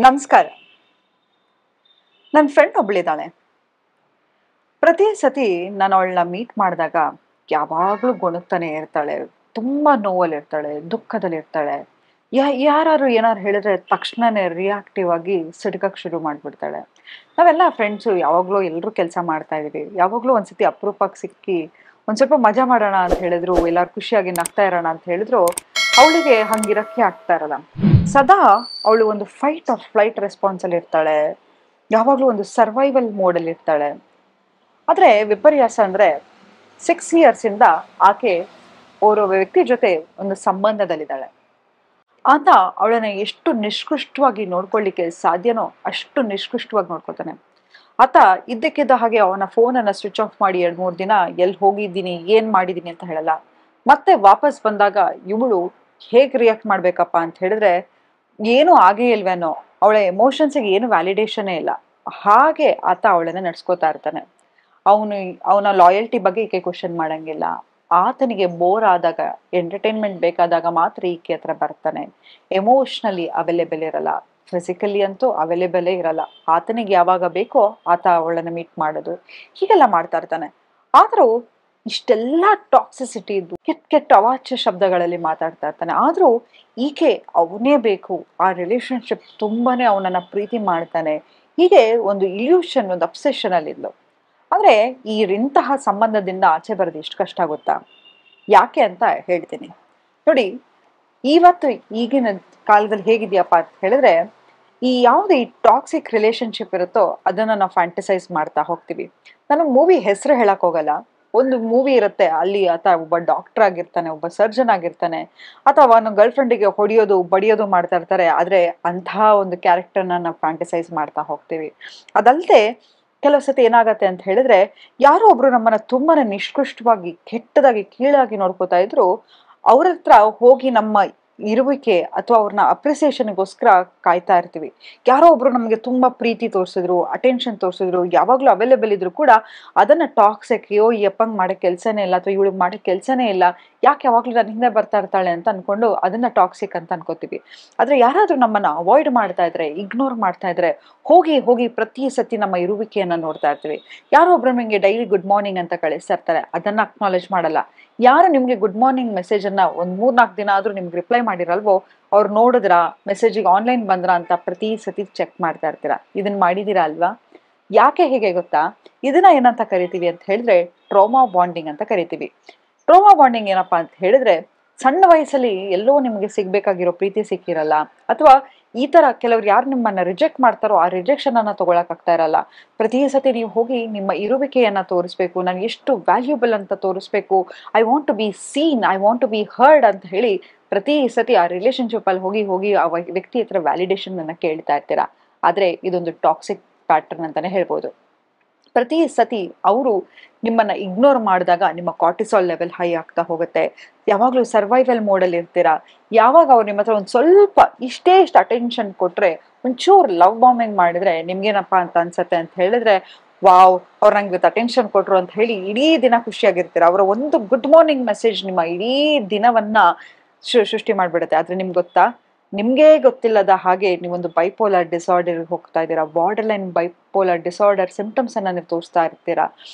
ನಮಸ್ಕಾರ. ನನ್ನ ಫ್ರೆಂಡ್ ಒಬ್ಳಿದ್ದಾಳೆ. ಪ್ರತಿ ಸತಿ ನಾನು ಅವಳನ್ನ ಮೀಟ್ ಮಾಡಿದಾಗ ಯಾವಾಗಲೂ ಗೊಣಗ್ತಾನೆ ಇರ್ತಾಳೆ. ತುಂಬ ನೋವಲ್ಲಿರ್ತಾಳೆ, ದುಃಖದಲ್ಲಿರ್ತಾಳೆ. ಯಾರಾದ್ರು ಏನಾದ್ರು ಹೇಳಿದ್ರೆ ತಕ್ಷಣನೇ ರಿಯಾಕ್ಟಿವ್ ಆಗಿ ಸಿಡ್ಕಕ್ಕೆ ಶುರು ಮಾಡಿಬಿಡ್ತಾಳೆ. ನಾವೆಲ್ಲ ಫ್ರೆಂಡ್ಸು ಯಾವಾಗಲೂ ಎಲ್ಲರೂ ಕೆಲಸ ಮಾಡ್ತಾ ಇದೀವಿ. ಯಾವಾಗಲೂ ಒಂದ್ಸತಿ ಅಪರೂಪಕ್ಕೆ ಸಿಕ್ಕಿ ಒಂದು ಸ್ವಲ್ಪ ಮಜಾ ಮಾಡೋಣ ಅಂತ ಹೇಳಿದ್ರು, ಎಲ್ಲರೂ ಖುಷಿಯಾಗಿ ನಗ್ತಾ ಇರೋಣ ಅಂತ ಹೇಳಿದ್ರು, ಅವಳಿಗೆ ಹಂಗಿರಕ್ಕೆ ಆಗ್ತಾ ಇರಲ್ಲ. ಸದಾ ಅವಳು ಒಂದು ಫೈಟ್ ಆರ್ ಫ್ಲೈಟ್ ರೆಸ್ಪಾನ್ಸಲ್ಲಿ ಇರ್ತಾಳೆ. ಯಾವಾಗಲೂ ಒಂದು ಸರ್ವೈವಲ್ ಮೋಡಲ್ಲಿ ಇರ್ತಾಳೆ. ಆದರೆ ವಿಪರ್ಯಾಸ ಅಂದರೆ 6 ಇಯರ್ಸಿಂದ ಆಕೆ ಓರ್ವ ವ್ಯಕ್ತಿ ಜೊತೆ ಒಂದು ಸಂಬಂಧದಲ್ಲಿದ್ದಾಳೆ. ಆತ ಅವಳನ್ನ ಎಷ್ಟು ನಿಷ್ಕೃಷ್ಟವಾಗಿ ನೋಡ್ಕೊಳ್ಳಿಕ್ಕೆ ಸಾಧ್ಯನೋ ಅಷ್ಟು ನಿಷ್ಕೃಷ್ಟವಾಗಿ ನೋಡ್ಕೊತಾನೆ. ಆತ ಇದ್ದಕ್ಕಿದ್ದ ಹಾಗೆ ಅವನ ಫೋನನ್ನು ಸ್ವಿಚ್ ಆಫ್ ಮಾಡಿ 2-3 ದಿನ ಎಲ್ಲಿ ಹೋಗಿದ್ದೀನಿ ಏನು ಮಾಡಿದ್ದೀನಿ ಅಂತ ಹೇಳಲ್ಲ. ಮತ್ತೆ ವಾಪಸ್ ಬಂದಾಗ ಇವಳು ಹೇಗೆ ರಿಯಾಕ್ಟ್ ಮಾಡ್ಬೇಕಪ್ಪ ಅಂತ ಹೇಳಿದ್ರೆ ಏನೂ ಆಗೇ ಇಲ್ವೇನೋ, ಅವಳ ಎಮೋಷನ್ಸಿಗೆ ಏನು ವ್ಯಾಲಿಡೇಷನ್ನೇ ಇಲ್ಲ, ಹಾಗೆ ಆತ ಅವಳನ್ನ ನಡ್ಸ್ಕೋತಾ ಇರ್ತಾನೆ. ಅವನ ಲಾಯಲ್ಟಿ ಬಗ್ಗೆ ಈಕೆ ಕ್ವಶನ್ ಮಾಡಂಗಿಲ್ಲ. ಆತನಿಗೆ ಬೋರ್ ಆದಾಗ, ಎಂಟರ್ಟೈನ್ಮೆಂಟ್ ಬೇಕಾದಾಗ ಮಾತ್ರ ಈಕೆ ಹತ್ರ ಬರ್ತಾನೆ. ಎಮೋಷ್ನಲಿ ಅವೈಲೇಬಲ್ ಇರಲ್ಲ, ಫಿಸಿಕಲಿ ಅಂತೂ ಅವೈಲೇಬಲೇ ಇರಲ್ಲ. ಆತನಿಗೆ ಯಾವಾಗ ಬೇಕೋ ಆತ ಅವಳನ್ನ ಮೀಟ್ ಮಾಡೋದು, ಹೀಗೆಲ್ಲ ಮಾಡ್ತಾ ಇರ್ತಾನೆ. ಆದರೂ ಇಷ್ಟೆಲ್ಲ ಟಾಕ್ಸಿಸಿಟಿ ಇದ್ದು ಕೆಟ್ಟ ಅವಾಚ್ಯ ಶಬ್ದಗಳಲ್ಲಿ ಮಾತಾಡ್ತಾ ಇರ್ತಾನೆ. ಆದರೂ ಈಕೆ ಅವನೇ ಬೇಕು, ಆ ರಿಲೇಶನ್ಶಿಪ್ ತುಂಬಾನೇ ಅವನನ್ನ ಪ್ರೀತಿ ಮಾಡ್ತಾನೆ, ಹೀಗೆ ಒಂದು ಇಲ್ಯೂಷನ್, ಒಂದು ಅಬ್ಸೆಷನ್ ಅಲ್ಲಿ ಇದ್ಲು. ಆದ್ರೆ ಇಂತಹ ಸಂಬಂಧದಿಂದ ಆಚೆ ಬರೋದು ಎಷ್ಟು ಕಷ್ಟ ಆಗುತ್ತಾ? ಯಾಕೆ ಅಂತ ಹೇಳ್ತೀನಿ ನೋಡಿ. ಇವತ್ತು ಈಗಿನ ಕಾಲದಲ್ಲಿ ಹೇಗಿದೆಯಪ್ಪ ಅಂತ ಹೇಳಿದ್ರೆ, ಯಾವ್ದು ಈ ಟಾಕ್ಸಿಕ್ ರಿಲೇಶನ್ಶಿಪ್ ಇರುತ್ತೋ ಅದನ್ನ ನಾವು ಫ್ಯಾಂಟಸೈಸ್ ಮಾಡ್ತಾ ಹೋಗ್ತೀವಿ. ನಾನು ಮೂವಿ ಹೆಸರು ಹೇಳಕ್ ಹೋಗಲ್ಲ. ಒಂದು ಮೂವಿ ಇರುತ್ತೆ, ಅಲ್ಲಿ ಆತ ಒಬ್ಬ ಡಾಕ್ಟರ್ ಆಗಿರ್ತಾನೆ, ಒಬ್ಬ ಸರ್ಜನ್ ಆಗಿರ್ತಾನೆ, ಅಥವಾ ಅವನ ಗರ್ಲ್ ಫ್ರೆಂಡಿಗೆ ಹೊಡೆಯೋದು ಬಡಿಯೋದು ಮಾಡ್ತಾ ಇರ್ತಾರೆ. ಆದ್ರೆ ಅಂತಹ ಒಂದು ಕ್ಯಾರೆಕ್ಟರ್ನ ನಾವು ಫ್ಯಾಂಟಸೈಸ್ ಮಾಡ್ತಾ ಹೋಗ್ತೀವಿ. ಅದಲ್ಲದೆ ಕೆಲವು ಸತಿ ಏನಾಗತ್ತೆ ಅಂತ ಹೇಳಿದ್ರೆ, ಯಾರೋ ಒಬ್ರು ನಮ್ಮನ್ನ ತುಂಬಾನೇ ನಿಷ್ಕೃಷ್ಟವಾಗಿ, ಕೆಟ್ಟದಾಗಿ, ಕೀಳಾಗಿ ನೋಡ್ಕೋತಾ ಇದ್ರು, ಅವ್ರ ಹತ್ರ ಹೋಗಿ ನಮ್ಮ ಇರುವಿಕೆ ಅಥವಾ ಅವ್ರನ್ನ ಅಪ್ರಿಸಿಯೇಷನ್ಗೋಸ್ಕರ ಕಾಯ್ತಾ ಇರ್ತೀವಿ. ಯಾರೋ ಒಬ್ರು ನಮಗೆ ತುಂಬಾ ಪ್ರೀತಿ ತೋರಿಸಿದ್ರು, ಅಟೆನ್ಷನ್ ತೋರಿಸಿದ್ರು, ಯಾವಾಗ್ಲೂ ಅವೈಲೇಬಲ್ ಇದ್ರು ಕೂಡ ಅದನ್ನ ಟಾಕ್ಸಿಕ್, ಈ ಅಪ್ಪಂಗ್ ಮಾಡೋ ಕೆಲ್ಸನೇ ಇಲ್ಲ ಅಥವಾ ಇವಳಿಗೆ ಮಾಡೋ ಕೆಲ್ಸನೇ ಇಲ್ಲ, ಯಾಕೆ ಯಾವಾಗ್ಲೂ ನನ್ನ ಹಿಂದೆ ಬರ್ತಾ ಇರ್ತಾಳೆ ಅಂತ ಅನ್ಕೊಂಡು ಅದನ್ನ ಟಾಕ್ಸಿಕ್ ಅಂತ ಅನ್ಕೋತೀವಿ. ಆದ್ರೆ ಯಾರಾದ್ರೂ ನಮ್ಮನ್ನ ಅವಾಯ್ಡ್ ಮಾಡ್ತಾ ಇದ್ರೆ, ಇಗ್ನೋರ್ ಮಾಡ್ತಾ ಇದ್ರೆ, ಹೋಗಿ ಹೋಗಿ ಪ್ರತಿ ಸತಿ ನಮ್ಮ ಇರುವಿಕೆಯನ್ನ ನೋಡ್ತಾ ಇರ್ತೀವಿ. ಯಾರೋ ಒಬ್ರು ನಿಮಗೆ ಡೈಲಿ ಗುಡ್ ಮಾರ್ನಿಂಗ್ ಅಂತ ಕಳಿಸ್ತಾ ಇರ್ತಾರೆ, ಅದನ್ನ ಅಕ್ನಾಲೇಜ್ ಮಾಡಲ್ಲ. ಯಾರು ನಿಮ್ಗೆ ಗುಡ್ ಮಾರ್ನಿಂಗ್ ಮೆಸೇಜ್ ಅನ್ನ ಒಂದ್ 3-4 ದಿನ ಆದ್ರೂ ನಿಮ್ಗೆ ರಿಪ್ಲೈ ಮಾಡಿರಲ್ವೋ, ಅವ್ರು ನೋಡಿದ್ರ, ಮೆಸೇಜಿಗೆ ಆನ್ಲೈನ್ ಬಂದ್ರ ಅಂತ ಪ್ರತಿ ಸತಿ ಚೆಕ್ ಮಾಡ್ತಾ ಇರ್ತೀರಾ. ಇದನ್ನ ಮಾಡಿದೀರಾ ಅಲ್ವಾ? ಯಾಕೆ ಹೀಗೆ ಗೊತ್ತಾ? ಇದನ್ನ ಏನಂತ ಕರಿತೀವಿ ಅಂತ ಹೇಳಿದ್ರೆ ಟ್ರೋಮಾ ಬಾಂಡಿಂಗ್ ಅಂತ ಕರಿತೀವಿ. ಟ್ರೋಮಾ ಬಾಂಡಿಂಗ್ ಏನಪ್ಪಾ ಅಂತ ಹೇಳಿದ್ರೆ, ಸಣ್ಣ ವಯಸ್ಸಲ್ಲಿ ಎಲ್ಲೋ ನಿಮ್ಗೆ ಸಿಗ್ಬೇಕಾಗಿರೋ ಪ್ರೀತಿ ಸಿಕ್ಕಿರಲ್ಲ, ಅಥವಾ ಈ ತರ ಕೆಲವ್ರು ಯಾರು ನಿಮ್ಮನ್ನ ರಿಜೆಕ್ಟ್ ಮಾಡ್ತಾರೋ ಆ ರಿಜೆಕ್ಷನ್ ಅನ್ನ ತಗೊಳಕ್ ಆಗ್ತಾ ಇರಲ್ಲ. ಪ್ರತಿ ಸತಿ ನೀವು ಹೋಗಿ ನಿಮ್ಮ ಇರುವಿಕೆಯನ್ನ ತೋರಿಸ್ಬೇಕು, ನಾನು ಎಷ್ಟು ವ್ಯಾಲ್ಯೂಬಲ್ ಅಂತ ತೋರಿಸ್ಬೇಕು, I want to be seen, I want to be heard ಅಂತ ಹೇಳಿ ಪ್ರತಿ ಸತಿ ಆ ರಿಲೇಶನ್ಶಿಪ್ ಅಲ್ಲಿ ಹೋಗಿ ಹೋಗಿ ಆ ವ್ಯಕ್ತಿ ಹತ್ರ ವ್ಯಾಲಿಡೇಷನ್ ಅನ್ನ ಕೇಳ್ತಾ ಇರ್ತೀರಾ. ಆದ್ರೆ ಇದೊಂದು ಟಾಕ್ಸಿಕ್ ಪ್ಯಾಟರ್ನ್ ಅಂತಾನೆ ಹೇಳ್ಬೋದು. ಪ್ರತಿ ಸತಿ ಅವರು ನಿಮ್ಮನ್ನ ಇಗ್ನೋರ್ ಮಾಡಿದಾಗ ನಿಮ್ಮ ಕಾರ್ಟಿಸಾಲ್ ಲೆವೆಲ್ ಹೈ ಆಗ್ತಾ ಹೋಗುತ್ತೆ. ಯಾವಾಗ್ಲೂ ಸರ್ವೈವಲ್ ಮೋಡಲ್ಲಿ ಇರ್ತೀರಾ. ಯಾವಾಗ ಅವ್ರು ನಿಮ್ಮ ಹತ್ರ ಒಂದ್ ಸ್ವಲ್ಪ ಇಷ್ಟು ಅಟೆನ್ಷನ್ ಕೊಟ್ರೆ, ಒಂಚೂರು ಲವ್ ಬಾಂಬಿಂಗ್ ಮಾಡಿದ್ರೆ ನಿಮ್ಗೇನಪ್ಪಾ ಅಂತ ಅನ್ಸತ್ತೆ ಅಂತ ಹೇಳಿದ್ರೆ, ವಾವ್, ಅವ್ರು ನಂಗೆ ಇವತ್ತು ಅಟೆನ್ಷನ್ ಕೊಟ್ರು ಅಂತ ಹೇಳಿ ಇಡೀ ದಿನ ಖುಷಿಯಾಗಿರ್ತೀರ. ಅವರ ಒಂದು ಗುಡ್ ಮಾರ್ನಿಂಗ್ ಮೆಸೇಜ್ ನಿಮ್ಮ ಇಡೀ ದಿನವನ್ನ ಸೃಷ್ಟಿ ಮಾಡ್ಬಿಡುತ್ತೆ. ಆದ್ರೆ ನಿಮ್ಗೆ ಗೊತ್ತಾ, ನಿಮ್ಗೆ ಗೊತ್ತಿಲ್ಲದ ಹಾಗೆ ನೀವೊಂದು ಬೈಪೋಲಾರ್ ಡಿಸಾರ್ಡರ್ ಹೋಗ್ತಾ ಇದ್ದೀರಾ. Border line bipolar disorder symptoms ಅನ್ನ ನೀವು ತೋರಿಸ್ತಾ ಇರ್ತೀರಾ.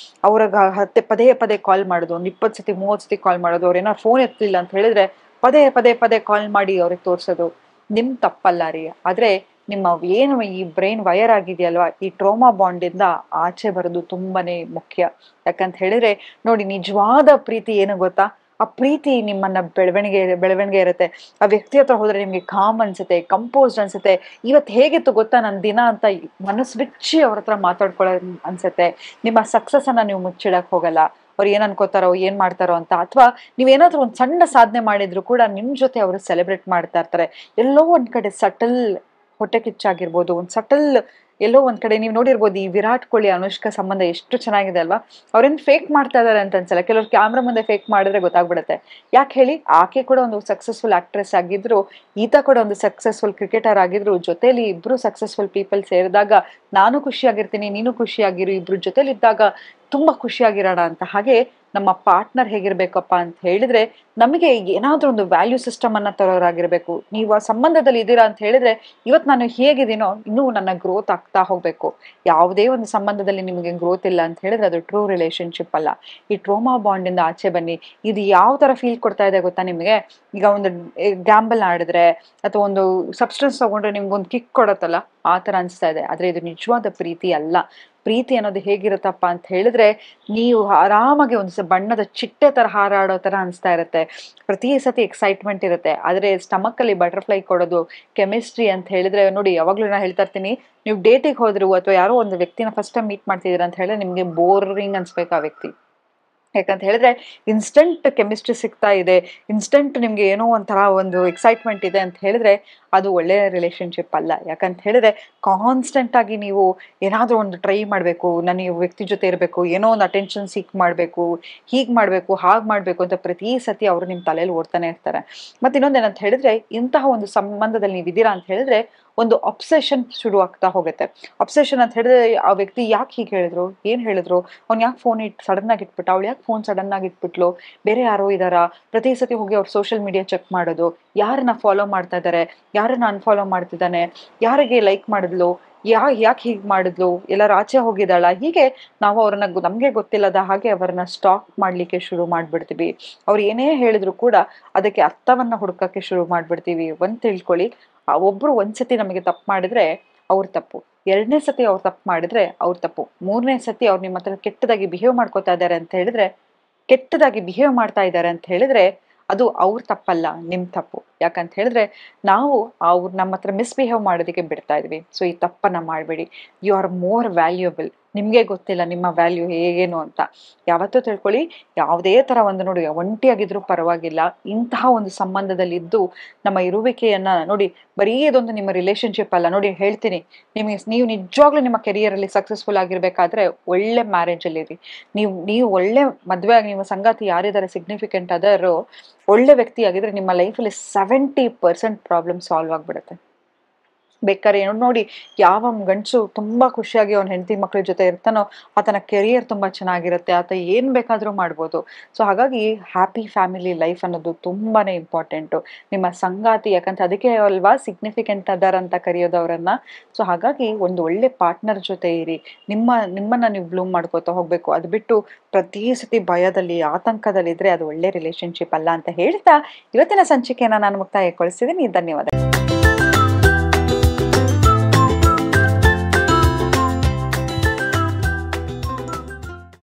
ಅವ್ರಿಗೆ ಪದೇ ಪದೇ ಕಾಲ್ ಮಾಡೋದು, ಒಂದು 20 ಸತಿ 30 ಸತಿ ಕಾಲ್ ಮಾಡೋದು, ಅವ್ರು ಏನಾದ್ರು ಫೋನ್ ಎತ್ತಲಿಲ್ಲ ಅಂತ ಹೇಳಿದ್ರೆ ಪದೇ ಪದೇ ಪದೇ ಕಾಲ್ ಮಾಡಿ ಅವ್ರಿಗೆ ತೋರಿಸೋದು. ನಿಮ್ ತಪ್ಪಲ್ಲ ರೀ. ಆದ್ರೆ ನಿಮ್ಮ ಏನು ಈ ಬ್ರೈನ್ ವೈರ್ ಆಗಿದೆಯಲ್ವಾ, ಈ ಟ್ರೋಮಾ ಬಾಂಡ್ ಇಂದ ಆಚೆ ಬರೋದು ತುಂಬಾನೇ ಮುಖ್ಯ. ಯಾಕಂತ ಹೇಳಿದ್ರೆ ನೋಡಿ, ನಿಜವಾದ ಪ್ರೀತಿ ಏನು ಗೊತ್ತಾ? ಆ ಪ್ರೀತಿ ನಿಮ್ಮನ್ನ ಬೆಳವಣಿಗೆ ಇರುತ್ತೆ. ಆ ವ್ಯಕ್ತಿ ಹತ್ರ ಹೋದ್ರೆ ನಿಮ್ಗೆ ಕಾಮ್ ಅನ್ಸುತ್ತೆ, ಕಂಪೋಸ್ಡ್ ಅನ್ಸುತ್ತೆ. ಇವತ್ತು ಹೇಗಿತ್ತು ಗೊತ್ತಾ ನನ್ನ ದಿನ ಅಂತ ಮನಸ್ಸು ಬಿಚ್ಚಿ ಅವ್ರ ಹತ್ರ ಮಾತಾಡ್ಕೊಳ್ಳೋ ಅನ್ಸುತ್ತೆ. ನಿಮ್ಮ ಸಕ್ಸಸ್ ಅನ್ನ ನೀವು ಮುಚ್ಚಿಡಕ್ ಹೋಗಲ್ಲ. ಅವ್ರು ಏನ್ ಅನ್ಕೋತಾರೋ, ಏನ್ ಮಾಡ್ತಾರೋ ಅಂತ. ಅಥವಾ ನೀವೇನಾದ್ರೂ ಒಂದ್ ಸಣ್ಣ ಸಾಧನೆ ಮಾಡಿದ್ರು ಕೂಡ ನಿಮ್ ಜೊತೆ ಅವರು ಸೆಲೆಬ್ರೇಟ್ ಮಾಡ್ತಾ ಇರ್ತಾರೆ. ಎಲ್ಲೋ ಒಂದ್ ಕಡೆ ಸಟಲ್ ಹೊಟ್ಟೆ ಕಿಚ್ಚಾಗಿರ್ಬೋದು, ಒಂದ್ ಸಟಲ್ ಎಲ್ಲೋ ಒಂದ್ ಕಡೆ ನೀವು ನೋಡಿರ್ಬೋದು. ಈ ವಿರಾಟ್ ಕೊಹ್ಲಿ ಅನುಷ್ಕಾ ಸಂಬಂಧ ಎಷ್ಟು ಚೆನ್ನಾಗಿದೆ ಅಲ್ವಾ? ಅವ್ರೇನ್ ಫೇಕ್ ಮಾಡ್ತಾ ಇದಾರೆ ಅಂತ ಅನ್ಸಲ್ಲ. ಕೆಲವ್ರು ಕ್ಯಾಮ್ರಾ ಮುಂದೆ ಫೇಕ್ ಮಾಡಿದ್ರೆ ಗೊತ್ತಾಗ್ಬಿಡುತ್ತೆ. ಯಾಕೆ ಹೇಳಿ? ಆಕೆ ಕೂಡ ಒಂದು ಸಕ್ಸಸ್ಫುಲ್ ಆಕ್ಟ್ರೆಸ್ ಆಗಿದ್ರು, ಈತ ಕೂಡ ಒಂದು ಸಕ್ಸಸ್ಫುಲ್ ಕ್ರಿಕೆಟರ್ ಆಗಿದ್ರು. ಜೊತೆಲಿ ಇಬ್ರು ಸಕ್ಸಸ್ಫುಲ್ ಪೀಪಲ್ ಸೇರಿದಾಗ ನಾನು ಖುಷಿಯಾಗಿರ್ತೀನಿ, ನೀನು ಖುಷಿಯಾಗಿರು. ಇಬ್ರು ಜೊತೆಲಿ ಇದ್ದಾಗ ತುಂಬಾ ಖುಷಿಯಾಗಿರೋಣ ಅಂತ. ಹಾಗೆ ನಮ್ಮ ಪಾರ್ಟ್ನರ್ ಹೇಗಿರ್ಬೇಕಪ್ಪ ಅಂತ ಹೇಳಿದ್ರೆ, ನಮಗೆ ಏನಾದ್ರೂ ಒಂದು ವ್ಯಾಲ್ಯೂ ಸಿಸ್ಟಮ್ ಅನ್ನ ತರೋರಾಗಿರ್ಬೇಕು. ನೀವು ಆ ಸಂಬಂಧದಲ್ಲಿ ಇದ್ದೀರಾ ಅಂತ ಹೇಳಿದ್ರೆ, ಇವತ್ತು ನಾನು ಹೇಗಿದ್ದೀನೋ ಇನ್ನೂ ನನ್ನ ಗ್ರೋತ್ ಆಗ್ತಾ ಹೋಗ್ಬೇಕು. ಯಾವುದೇ ಒಂದು ಸಂಬಂಧದಲ್ಲಿ ನಿಮಗೆ ಗ್ರೋತ್ ಇಲ್ಲ ಅಂತ ಹೇಳಿದ್ರೆ ಅದು ಟ್ರೂ ರಿಲೇಶನ್ಶಿಪ್ ಅಲ್ಲ. ಈ ಟ್ರೋಮಾ ಬಾಂಡ್ ಇಂದ ಆಚೆ ಬನ್ನಿ. ಇದು ಯಾವ ತರ ಫೀಲ್ ಕೊಡ್ತಾ ಇದೆ ಗೊತ್ತಾ ನಿಮಗೆ? ಈಗ ಒಂದು ಗ್ಯಾಂಬಲ್ ಆಡಿದ್ರೆ ಅಥವಾ ಒಂದು ಸಬ್ಸ್ಟೆನ್ಸ್ ತಗೊಂಡ್ರೆ ನಿಮ್ಗೊಂದು ಕಿಕ್ ಕೊಡತ್ತಲ್ಲ, ಆ ತರ ಅನ್ಸ್ತಾ ಇದೆ. ಆದ್ರೆ ಇದು ನಿಜವಾದ ಪ್ರೀತಿ ಅಲ್ಲ. ಪ್ರೀತಿ ಅನ್ನೋದು ಹೇಗಿರುತ್ತಪ್ಪ ಅಂತ ಹೇಳಿದ್ರೆ, ನೀವು ಆರಾಮಾಗಿ ಒಂದು ಬಣ್ಣದ ಚಿಟ್ಟೆ ತರ ಹಾರಾಡೋ ತರ ಅನ್ಸ್ತಾ ಇರುತ್ತೆ. ಪ್ರತಿ ಸತಿ ಎಕ್ಸೈಟ್ಮೆಂಟ್ ಇರುತ್ತೆ. ಆದ್ರೆ ಸ್ಟಮಕ್ ಅಲ್ಲಿ ಬಟರ್ಫ್ಲೈ ಕೊಡೋದು ಕೆಮಿಸ್ಟ್ರಿ ಅಂತ ಹೇಳಿದ್ರೆ, ನೋಡಿ ಯಾವಾಗ್ಲೂ ನಾ ಹೇಳ್ತಾ ಇರ್ತೀನಿ, ನೀವು ಡೇಟಿಗೆ ಹೋದ್ರು ಅಥವಾ ಯಾರೋ ಒಂದು ವ್ಯಕ್ತಿನ ಫಸ್ಟ್ ಟೈಮ್ ಮೀಟ್ ಮಾಡ್ತಿದ್ದೀರಾ ಅಂತ ಹೇಳಿದ್ರೆ ನಿಮ್ಗೆ ಬೋರಿಂಗ್ ಅನ್ಸ್ಬೇಕು ಆ ವ್ಯಕ್ತಿ. ಯಾಕಂತ ಹೇಳಿದ್ರೆ ಇನ್ಸ್ಟಂಟ್ ಕೆಮಿಸ್ಟ್ರಿ ಸಿಗ್ತಾ ಇದೆ, ಇನ್ಸ್ಟಂಟ್ ನಿಮ್ಗೆ ಏನೋ ಒಂಥರ ಒಂದು ಎಕ್ಸೈಟ್ಮೆಂಟ್ ಇದೆ ಅಂತ ಹೇಳಿದ್ರೆ ಅದು ಒಳ್ಳೆ ರಿಲೇಶನ್ಶಿಪ್ ಅಲ್ಲ. ಯಾಕಂತ ಹೇಳಿದ್ರೆ ಕಾನ್ಸ್ಟೆಂಟ್ ಆಗಿ ನೀವು ಏನಾದ್ರೂ ಒಂದು ಟ್ರೈ ಮಾಡ್ಬೇಕು, ನಾನು ಈ ವ್ಯಕ್ತಿ ಜೊತೆ ಇರಬೇಕು, ಏನೋ ಒಂದು ಅಟೆನ್ಷನ್ ಸೀಕ್ ಮಾಡ್ಬೇಕು, ಹೀಗ್ ಮಾಡ್ಬೇಕು, ಹಾಗ್ ಮಾಡ್ಬೇಕು ಅಂತ ಪ್ರತಿ ಸತಿ ಅವರು ನಿಮ್ ತಲೆಯಲ್ಲಿ ಓಡ್ತಾನೆ ಇರ್ತಾರೆ. ಮತ್ತೆ ಇನ್ನೊಂದೇನಂತ ಹೇಳಿದ್ರೆ, ಇಂತಹ ಒಂದು ಸಂಬಂಧದಲ್ಲಿ ನೀವು ಇದ್ದೀರಾ ಅಂತ ಹೇಳಿದ್ರೆ ಒಂದು ಅಬ್ಸೆಷನ್ ಶುರು ಆಗ್ತಾ ಹೋಗುತ್ತೆ. ಅಬ್ಸೆಷನ್ ಅಂತ ಹೇಳಿದ್ರೆ, ಆ ವ್ಯಕ್ತಿ ಯಾಕೆ ಹೀಗೆ ಹೇಳಿದ್ರು, ಏನ್ ಹೇಳಿದ್ರು, ಅವ್ನು ಯಾಕೆ ಫೋನ್ ಸಡನ್ ಆಗಿ ಇಟ್ಬಿಟ್ಟ, ಅವಳು ಯಾಕೆ ಫೋನ್ ಸಡನ್ ಆಗಿ ಇಟ್ಬಿಟ್ಲು, ಬೇರೆ ಯಾರೋ ಇದಾರಾ, ಪ್ರತಿ ಸತಿ ಹೋಗಿ ಅವ್ರು ಸೋಷಿಯಲ್ ಮೀಡಿಯಾ ಚೆಕ್ ಮಾಡೋದು, ಯಾರನ್ನ ಫಾಲೋ ಮಾಡ್ತಾ ಇದ್ದಾರೆ, ಯಾರನ್ನ ಅನ್ಫಾಲೋ ಮಾಡ್ತಿದ್ದಾನೆ, ಯಾರಿಗೆ ಲೈಕ್ ಮಾಡಿದ್ಲು, ಯಾಕೆ ಹೀಗೆ ಮಾಡಿದ್ಲು, ಎಲ್ಲಾರು ಆಚೆ ಹೋಗಿದ್ದಾಳ, ಹೀಗೆ ನಾವು ಅವ್ರನ್ನ ನಮ್ಗೆ ಗೊತ್ತಿಲ್ಲದ ಹಾಗೆ ಅವರನ್ನ ಸ್ಟಾಕ್ ಮಾಡ್ಲಿಕ್ಕೆ ಶುರು ಮಾಡ್ಬಿಡ್ತೀವಿ. ಅವ್ರು ಏನೇ ಹೇಳಿದ್ರು ಕೂಡ ಅದಕ್ಕೆ ಅರ್ಥವನ್ನ ಹುಡುಕಕ್ಕೆ ಶುರು ಮಾಡ್ಬಿಡ್ತೀವಿ. ಒಂದ್ ತಿಳ್ಕೊಳ್ಳಿ, ಒಬ್ರು ಒಂದ್ಸತಿ ನಮಗೆ ತಪ್ಪು ಮಾಡಿದ್ರೆ ಅವ್ರ ತಪ್ಪು, ಎರಡನೇ ಸತಿ ಅವ್ರು ತಪ್ಪು ಮಾಡಿದ್ರೆ ಅವ್ರ ತಪ್ಪು, ಮೂರನೇ ಸತಿ ಅವ್ರು ನಿಮ್ಮ ಹತ್ರ ಕೆಟ್ಟದಾಗಿ ಬಿಹೇವ್ ಮಾಡ್ಕೋತಾ ಇದ್ದಾರೆ ಅಂತ ಹೇಳಿದ್ರೆ, ಕೆಟ್ಟದಾಗಿ ಬಿಹೇವ್ ಮಾಡ್ತಾ ಇದ್ದಾರೆ ಅಂತ ಹೇಳಿದ್ರೆ ಅದು ಅವ್ರ ತಪ್ಪಲ್ಲ, ನಿಮ್ ತಪ್ಪು. ಯಾಕಂತ ಹೇಳಿದ್ರೆ ನಾವು ಅವ್ರು ನಮ್ಮ ಹತ್ರ ಮಿಸ್ಬಿಹೇವ್ ಮಾಡೋದಕ್ಕೆ ಬಿಡ್ತಾ ಇದ್ವಿ. ಸೊ ಈ ತಪ್ಪನ್ನ ಮಾಡಬೇಡಿ. You are more valuable. ನಿಮ್ಗೆ ಗೊತ್ತಿಲ್ಲ ನಿಮ್ಮ ವ್ಯಾಲ್ಯೂ ಹೇಗೇನು ಅಂತ. ಯಾವತ್ತೂ ತಿಳ್ಕೊಳ್ಳಿ, ಯಾವುದೇ ತರ ಒಂದು ನೋಡಿ, ಒಂಟಿಯಾಗಿದ್ರು ಪರವಾಗಿಲ್ಲ, ಇಂತಹ ಒಂದು ಸಂಬಂಧದಲ್ಲಿ ಇದ್ದು ನಮ್ಮ ಇರುವಿಕೆಯನ್ನ ನೋಡಿ, ಬರೀ ಇದೊಂದು ನಿಮ್ಮ ರಿಲೇಶನ್ಶಿಪ್ ಅಲ್ಲ. ನೋಡಿ ಹೇಳ್ತೀನಿ, ನೀವು ನಿಜವಾಗ್ಲೂ ನಿಮ್ಮ ಕೆರಿಯರ್ ಅಲ್ಲಿ ಸಕ್ಸಸ್ಫುಲ್ ಆಗಿರ್ಬೇಕಾದ್ರೆ ಒಳ್ಳೆ ಮ್ಯಾರೇಜ್ ಅಲ್ಲಿ ಇರಿ. ನೀವು ಒಳ್ಳೆ ಮದ್ವೆ ಆಗಿ ನಿಮ್ಮ ಸಂಗಾತಿ ಯಾರಿದ್ದಾರೆ ಸಿಗ್ನಿಫಿಕೆಂಟ್ ಅದರು ಒಳ್ಳೆ ವ್ಯಕ್ತಿ ಆಗಿದ್ರೆ ನಿಮ್ಮ ಲೈಫಲ್ಲಿ 70% ಪ್ರಾಬ್ಲಮ್ ಸಾಲ್ವ್ ಆಗ್ಬಿಡುತ್ತೆ. ಬೇಕಾದ್ರೆ ಏನೋ ನೋಡಿ, ಯಾವ ಗಂಡಸು ತುಂಬಾ ಖುಷಿಯಾಗಿ ಅವ್ನ ಹೆಂಡತಿ ಮಕ್ಳ ಜೊತೆ ಇರ್ತಾನೋ ಆತನ ಕೆರಿಯರ್ ತುಂಬಾ ಚೆನ್ನಾಗಿರುತ್ತೆ, ಆತ ಏನ್ ಬೇಕಾದ್ರೂ ಮಾಡ್ಬೋದು. ಸೊ ಹಾಗಾಗಿ ಹ್ಯಾಪಿ ಫ್ಯಾಮಿಲಿ ಲೈಫ್ ಅನ್ನೋದು ತುಂಬಾನೇ ಇಂಪಾರ್ಟೆಂಟು. ನಿಮ್ಮ ಸಂಗಾತಿ, ಯಾಕಂತ ಅದಕ್ಕೆ ಅಲ್ವಾ ಸಿಗ್ನಿಫಿಕೆಂಟ್ ಅದರ್ ಅಂತ ಕರೆಯೋದವ್ರನ್ನ. ಸೊ ಹಾಗಾಗಿ ಒಂದು ಒಳ್ಳೆ ಪಾರ್ಟ್ನರ್ ಜೊತೆ ಇರಿ, ನಿಮ್ಮನ್ನ ನೀವು ಬ್ಲೂಮ್ ಮಾಡ್ಕೋತಾ ಹೋಗ್ಬೇಕು. ಅದು ಬಿಟ್ಟು ಪ್ರತಿ ಸತಿ ಭಯದಲ್ಲಿ ಆತಂಕದಲ್ಲಿ ಇದ್ರೆ ಅದು ಒಳ್ಳೆ ರಿಲೇಶನ್ಶಿಪ್ ಅಲ್ಲ ಅಂತ ಹೇಳ್ತಾ ಇವತ್ತಿನ ಸಂಚಿಕೆಯನ್ನ ನಾನು ಮುಕ್ತಾಯಗೊಳಿಸಿದ್ದೀನಿ. ಧನ್ಯವಾದ.